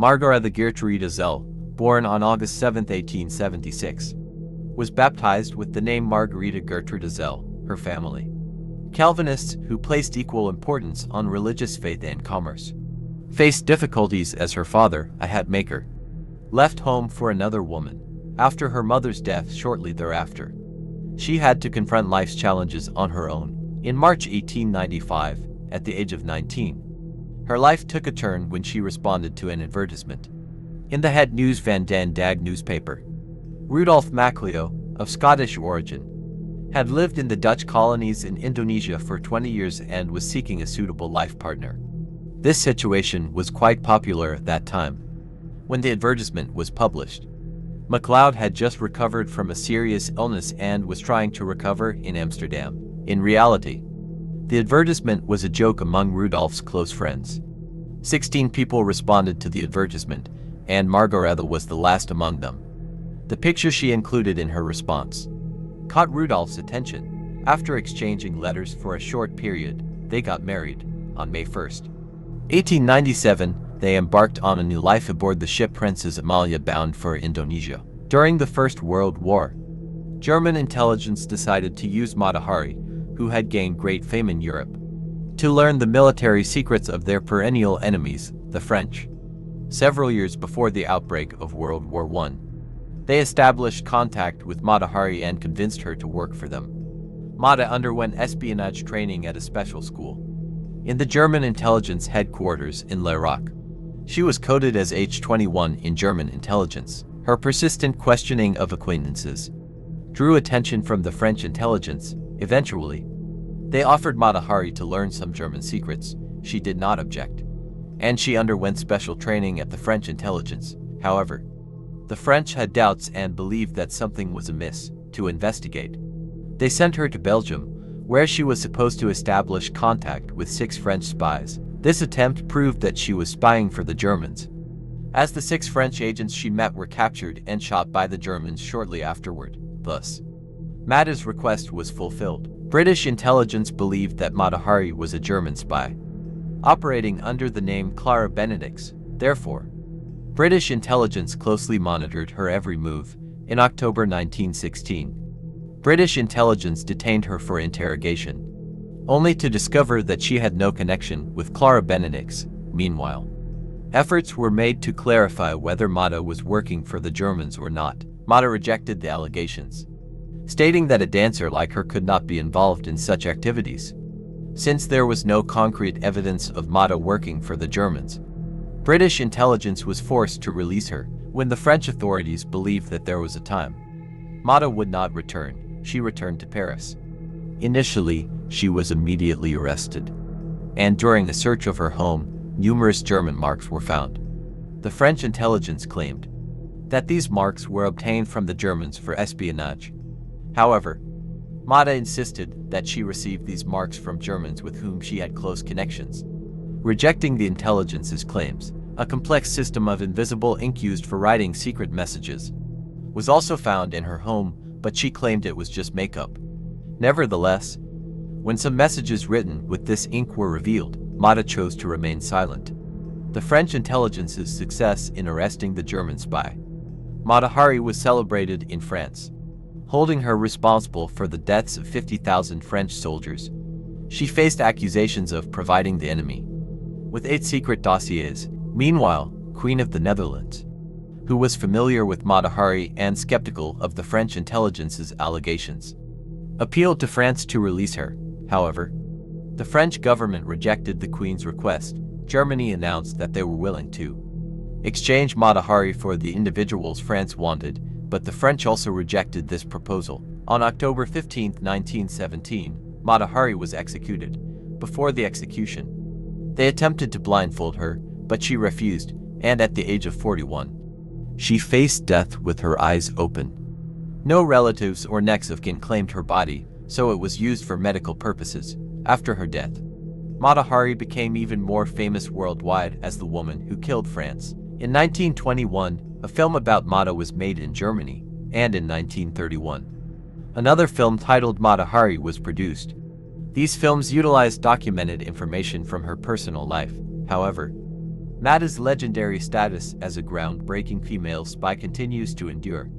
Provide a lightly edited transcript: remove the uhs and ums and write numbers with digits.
Margaretha Gertruida Zell, born on August 7, 1876, was baptized with the name Margarita Gertruda Zell, her family. Calvinists, who placed equal importance on religious faith and commerce, faced difficulties as her father, a hat maker, left home for another woman after her mother's death shortly thereafter. She had to confront life's challenges on her own. In March 1895, at the age of 19, her life took a turn when she responded to an advertisement in the Het Nieuws van den Dag newspaper. Rudolf Macleo, of Scottish origin, had lived in the Dutch colonies in Indonesia for 20 years and was seeking a suitable life partner. This situation was quite popular at that time. When the advertisement was published, MacLeod had just recovered from a serious illness and was trying to recover in Amsterdam. In reality, the advertisement was a joke among Rudolph's close friends. 16 people responded to the advertisement, and Margaretha was the last among them. The picture she included in her response caught Rudolph's attention. After exchanging letters for a short period, they got married on May 1, 1897. They embarked on a new life aboard the ship Princess Amalia bound for Indonesia. During the First World War, German intelligence decided to use Mata Hari, who had gained great fame in Europe, to learn the military secrets of their perennial enemies, the French. Several years before the outbreak of World War I, they established contact with Mata Hari and convinced her to work for them. Mata underwent espionage training at a special school in the German intelligence headquarters in L'Irak. She was coded as H-21 in German intelligence. Her persistent questioning of acquaintances drew attention from the French intelligence. Eventually, they offered Mata Hari to learn some German secrets. She did not object, and she underwent special training at the French intelligence. However, the French had doubts and believed that something was amiss. To investigate, they sent her to Belgium, where she was supposed to establish contact with 6 French spies. This attempt proved that she was spying for the Germans, as the 6 French agents she met were captured and shot by the Germans shortly afterward. Thus, Mata's request was fulfilled. British intelligence believed that Mata Hari was a German spy, operating under the name Clara Benedix. Therefore, British intelligence closely monitored her every move. In October 1916, British intelligence detained her for interrogation, only to discover that she had no connection with Clara Benedix. Meanwhile, efforts were made to clarify whether Mata was working for the Germans or not. Mata rejected the allegations, stating that a dancer like her could not be involved in such activities. Since there was no concrete evidence of Mata working for the Germans, British intelligence was forced to release her. When the French authorities believed that there was a time Mata would not return, she returned to Paris. Initially, she was immediately arrested, and during a search of her home, numerous German marks were found. The French intelligence claimed that these marks were obtained from the Germans for espionage. However, Mata insisted that she received these marks from Germans with whom she had close connections, rejecting the intelligence's claims. A complex system of invisible ink used for writing secret messages was also found in her home, but she claimed it was just makeup. Nevertheless, when some messages written with this ink were revealed, Mata chose to remain silent. The French intelligence's success in arresting the German spy Mata Hari was celebrated in France, holding her responsible for the deaths of 50,000 French soldiers. She faced accusations of providing the enemy with 8 secret dossiers. Meanwhile, Queen of the Netherlands, who was familiar with Mata Hari and skeptical of the French intelligence's allegations, appealed to France to release her. However, the French government rejected the Queen's request. Germany announced that they were willing to exchange Mata Hari for the individuals France wanted, but the French also rejected this proposal. On October 15, 1917, Mata Hari was executed. Before the execution, they attempted to blindfold her, but she refused, and at the age of 41, she faced death with her eyes open. No relatives or next of kin claimed her body, so it was used for medical purposes. After her death, Mata Hari became even more famous worldwide as the woman who killed France. In 1921, a film about Mata was made in Germany, and in 1931, another film titled Mata Hari was produced. These films utilized documented information from her personal life. However, Mada's legendary status as a groundbreaking female spy continues to endure.